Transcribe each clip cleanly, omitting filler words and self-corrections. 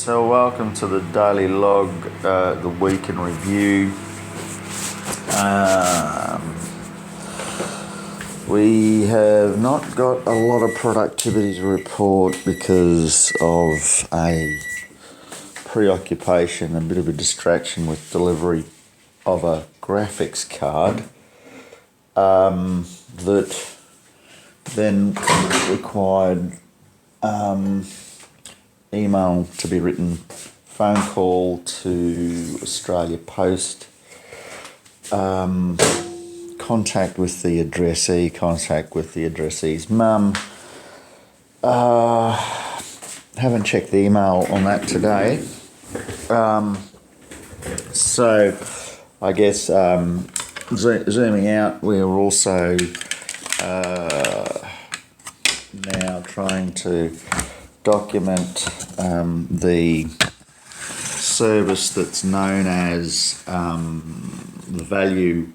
So welcome to the Daily Log, the week in review. We have not got a lot of productivity to report because of a preoccupation, a bit of a distraction with delivery of a graphics card that then required email to be written, phone call to Australia Post, contact with the addressee's mum. Haven't checked the email on that today. So I guess zooming out, we're also now trying to document the service that's known as the value,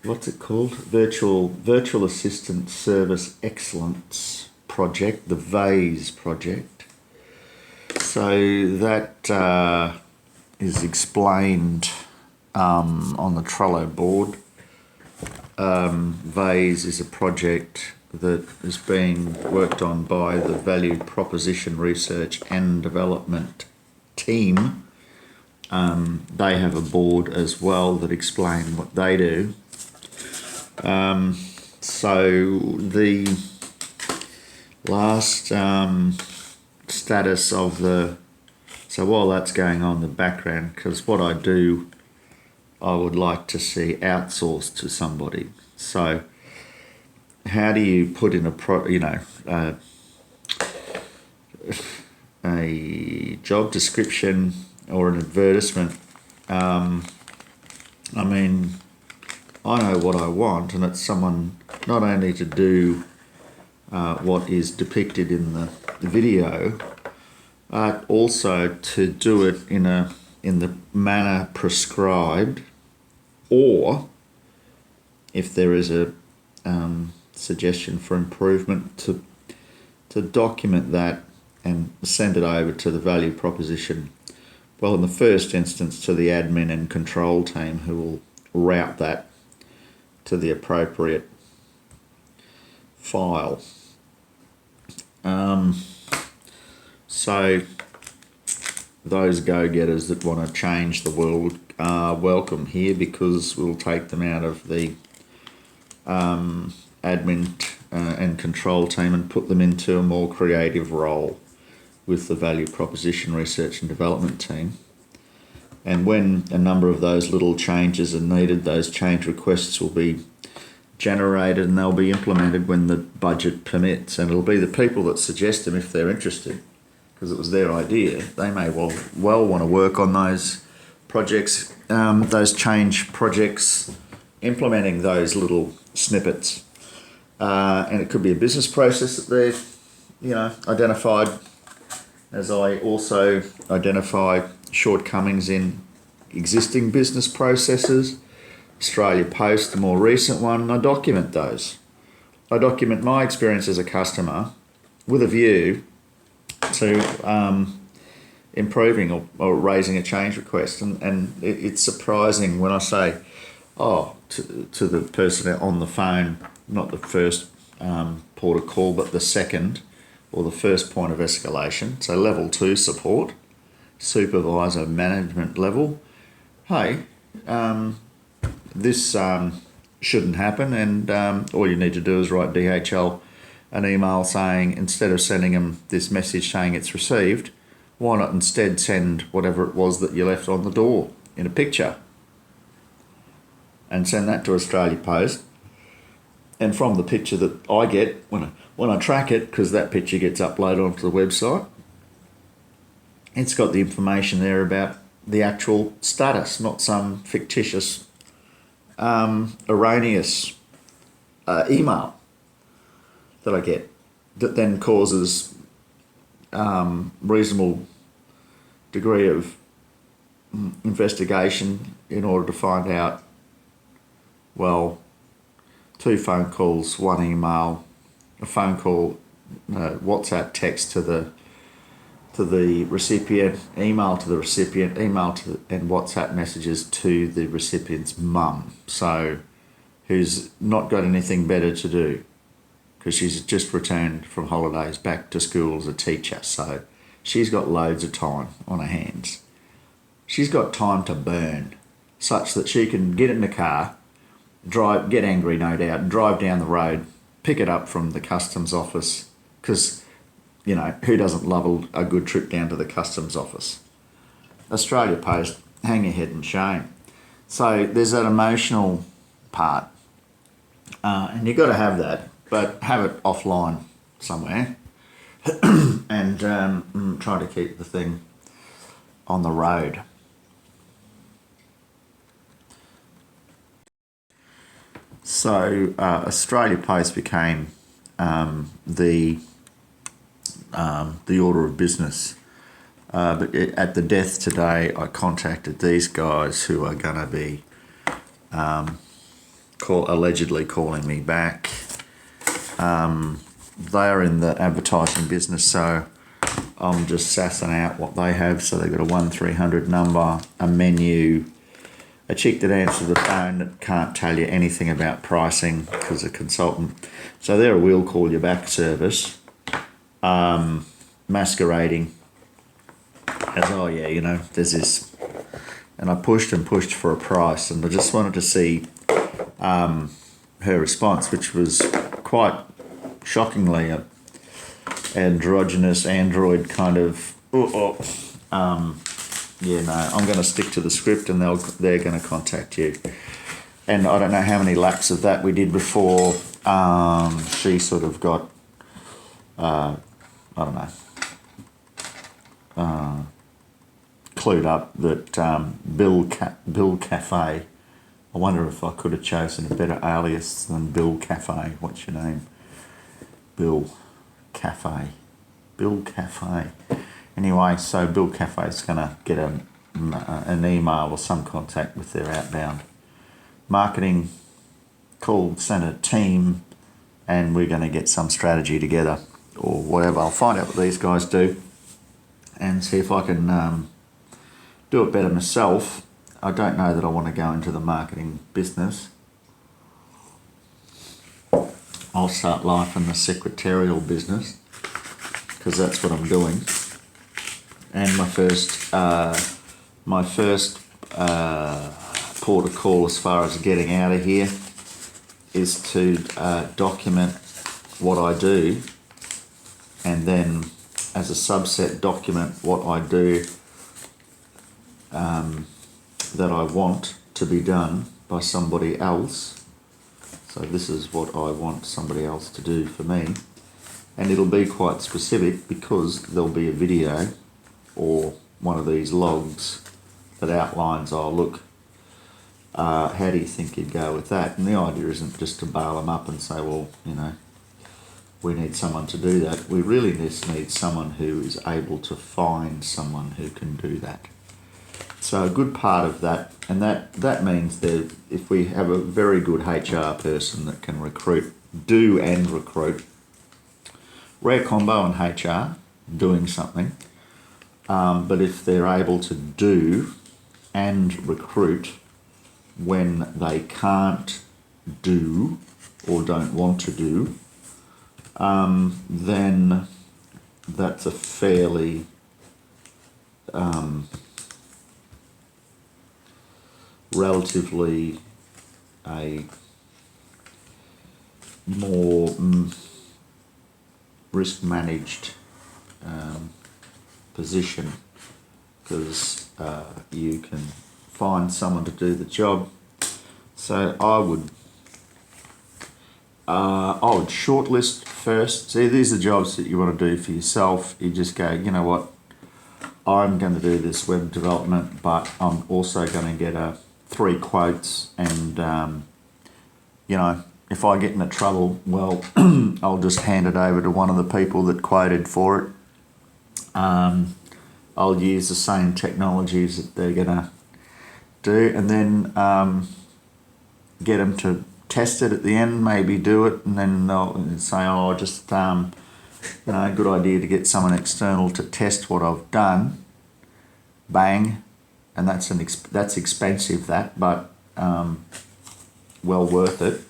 what's it called? Virtual Assistant Service Excellence Project, the VASE project. So that is explained on the Trello board. VASE is a project that is being worked on by the Value Proposition Research and Development team. They have a board as well that explain what they do. So the last status of so while that's going on in the background, because what I do, I would like to see outsourced to somebody. So how do you put in a job description or an advertisement? I mean, I know what I want, and it's someone not only to do what is depicted in the video, but also to do it in the manner prescribed, or if there is a suggestion for improvement, to document that and send it over to the value proposition. Well, in the first instance, to the admin and control team, who will route that to the appropriate file. So those go-getters that want to change the world are welcome here, because we'll take them out of the admin and control team and put them into a more creative role with the Value Proposition Research and Development team. And when a number of those little changes are needed, those change requests will be generated and they'll be implemented when the budget permits. And it'll be the people that suggest them, if they're interested, because it was their idea. They may well want to work on those projects, those change projects, implementing those little snippets. And it could be a business process that they've identified, as I also identify shortcomings in existing business processes. Australia Post, the more recent one, I document those. I document my experience as a customer with a view to improving or raising a change request. And it's surprising when I say, to the person on the phone, not the first port of call, but the second, or the first point of escalation, so level 2 support, supervisor management level. Hey, this shouldn't happen, and all you need to do is write DHL an email saying, instead of sending them this message saying it's received, why not instead send whatever it was that you left on the door in a picture, and send that to Australia Post. And from the picture that I get, when I track it, because that picture gets uploaded onto the website, it's got the information there about the actual status, not some fictitious, erroneous email that I get, that then causes reasonable degree of investigation in order to find out, well, 2 phone calls, 1 email, a phone call, WhatsApp text to to the recipient, email to the recipient, and WhatsApp messages to the recipient's mum. So, who's not got anything better to do because she's just returned from holidays back to school as a teacher. So, she's got loads of time on her hands. She's got time to burn such that she can get in the car, drive, get angry no doubt, drive down the road, pick it up from the customs office because, you know, who doesn't love a good trip down to the customs office? Australia Post, hang your head in shame. So there's that emotional part, and you've got to have that, but have it offline somewhere and try to keep the thing on the road. So Australia Post became the order of business. But at the death today, I contacted these guys who are going to be allegedly calling me back. They're in the advertising business, so I'm just sassing out what they have. So they've got a 1300 number, a menu, a chick that answers the phone that can't tell you anything about pricing because a consultant. So they're a we'll call you back service. Masquerading as, oh yeah, you know, there's this, and I pushed and pushed for a price, and I just wanted to see her response, which was quite shockingly a androgynous android kind of yeah, no, I'm going to stick to the script, and they're going to contact you. And I don't know how many laps of that we did before she sort of got I don't know, clued up that Bill Cafe. I wonder if I could have chosen a better alias than Bill Cafe. What's your name? Bill Cafe. Bill Cafe. Anyway, so Bill Cafe is going to get an email or some contact with their outbound marketing call centre team, and we're going to get some strategy together or whatever. I'll find out what these guys do and see if I can do it better myself. I don't know that I want to go into the marketing business. I'll start life in the secretarial business because that's what I'm doing. And my first port of call as far as getting out of here is to document what I do, and then as a subset document what I do that I want to be done by somebody else. So this is what I want somebody else to do for me, and it'll be quite specific because there'll be a video or one of these logs that outlines, oh look, how do you think you'd go with that? And the idea isn't just to bail them up and say, well, you know, we need someone to do that. We really just need someone who is able to find someone who can do that. So a good part of that, and that means that if we have a very good HR person that can recruit, rare combo in HR, doing something, but if they're able to do and recruit when they can't do or don't want to do, then that's a fairly relatively a more risk managed position, because you can find someone to do the job. So I would shortlist first. See, these are jobs that you want to do for yourself. You just go, you know what, I'm going to do this web development, but I'm also going to get 3 quotes, and you know, if I get into trouble, well, I'll just hand it over to one of the people that quoted for it. I'll use the same technologies that they're going to do, and then get them to test it at the end, maybe do it, and then they'll say, oh, just a good idea to get someone external to test what I've done. Bang, and that's expensive, but well worth it.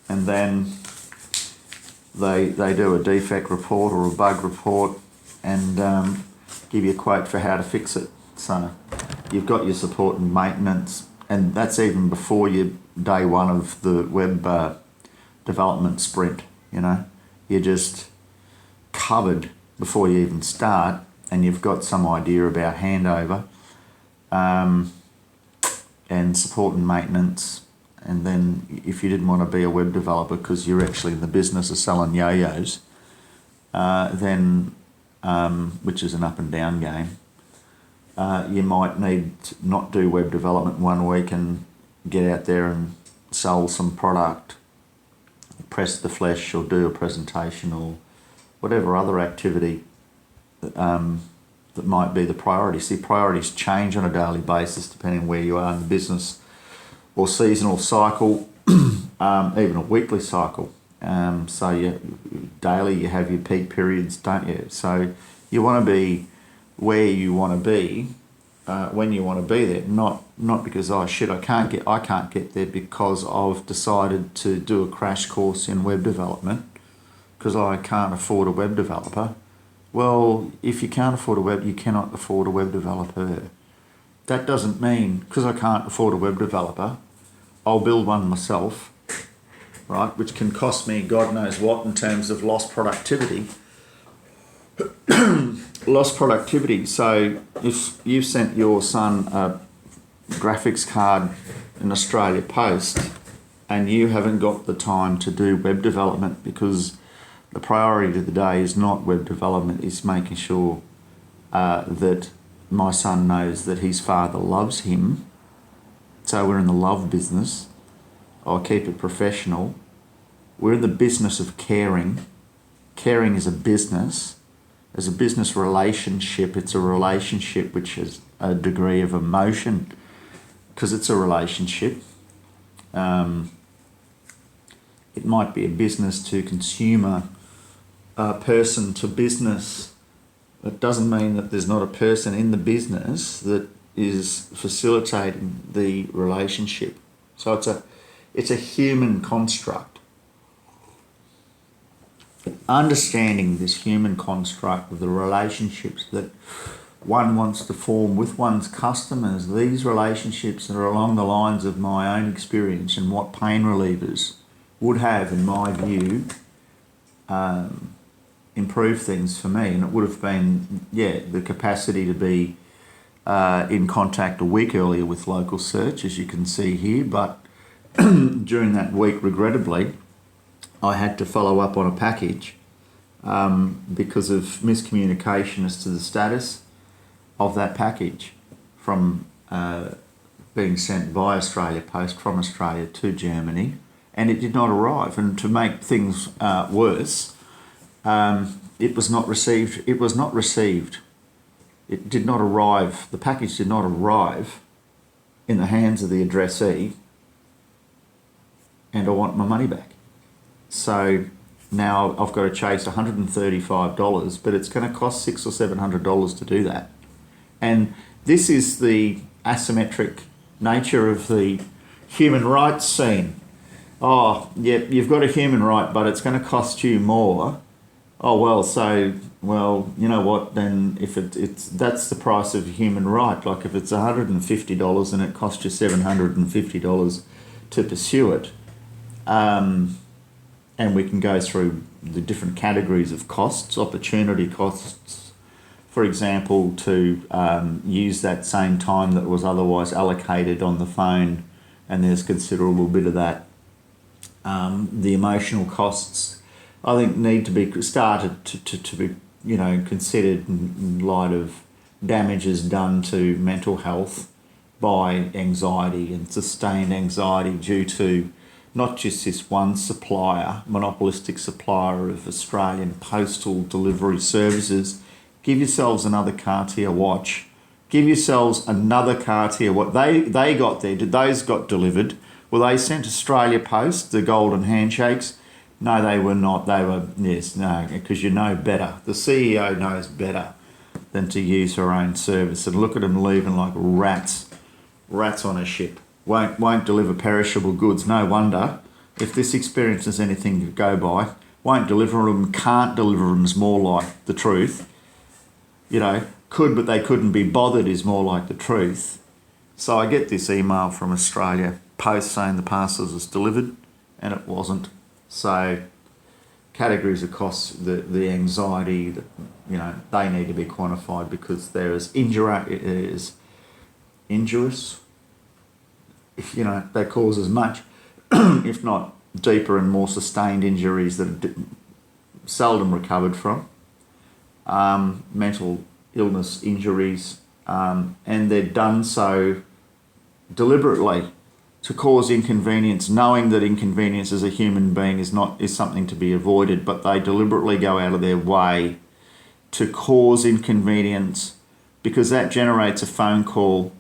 And then they do a defect report or a bug report and give you a quote for how to fix it. So you've got your support and maintenance, and that's even before your day one of the web development sprint. You're just covered before you even start, and you've got some idea about handover and support and maintenance. And then if you didn't want to be a web developer because you're actually in the business of selling yo-yos, then which is an up and down game, you might need to not do web development 1 week and get out there and sell some product, press the flesh or do a presentation or whatever other activity that might be the priority. See, priorities change on a daily basis depending on where you are in the business or seasonal cycle, even a weekly cycle. So daily you have your peak periods, don't you? So you want to be where you want to be when you want to be there, not because I can't get there because I've decided to do a crash course in web development because I can't afford a web developer. Well, if you can't afford you cannot afford a web developer. That doesn't mean because I can't afford a web developer, I'll build one myself, right? Which can cost me God knows what in terms of lost productivity. Lost productivity. So if you sent your son a graphics card in Australia Post and you haven't got the time to do web development because the priority of the day is not web development, it's making sure that my son knows that his father loves him. So we're in the love business. I'll keep it professional. We're in the business of caring. Caring is a business. As a business relationship, it's a relationship which has a degree of emotion because it's a relationship. It might be a business to consumer, person to business. It doesn't mean that there's not a person in the business that is facilitating the relationship. So it's a human construct. Understanding this human construct of the relationships that one wants to form with one's customers, these relationships that are along the lines of my own experience and what pain relievers would have, in my view, improve things for me. And it would have been, the capacity to be in contact a week earlier with Local Search, as you can see here, but during that week, regrettably, I had to follow up on a package because of miscommunication as to the status of that package from being sent by Australia Post from Australia to Germany, and it did not arrive. And to make things worse, it was not received. It was not received. It did not arrive. The package did not arrive in the hands of the addressee, and I want my money back. So now I've got to chase $135, but it's going to cost $600 or $700 to do that. And this is the asymmetric nature of the human rights scene. Oh, yeah, you've got a human right, but it's going to cost you more. Oh, well, you know what, then if that's the price of a human right. Like if it's $150 and it costs you $750 to pursue it, and we can go through the different categories of costs, opportunity costs, for example, to use that same time that was otherwise allocated on the phone, and there's considerable bit of that. The emotional costs, I think, need to be started to be, considered in light of damages done to mental health by anxiety and sustained anxiety due to not just this one supplier, monopolistic supplier of Australian postal delivery services. Give yourselves another Cartier watch. Give yourselves another Cartier watch. They got there. Did those got delivered? Well, they sent Australia Post, the golden handshakes. No, they were not. They were, yes, no, because you know better. The CEO knows better than to use her own service. And look at them leaving like rats on a ship. Won't deliver perishable goods. No wonder. If this experience is anything to go by, won't deliver them, can't deliver them is more like the truth. You know, could but they couldn't be bothered is more like the truth. So I get this email from Australia Post saying the parcels was delivered and it wasn't. So categories of costs, the anxiety, you know, they need to be quantified because there is injurious, if you know, they cause as much, if not deeper and more sustained injuries that are seldom recovered from, mental illness injuries, and they're done so deliberately to cause inconvenience, knowing that inconvenience as a human being is something to be avoided, but they deliberately go out of their way to cause inconvenience because that generates a phone call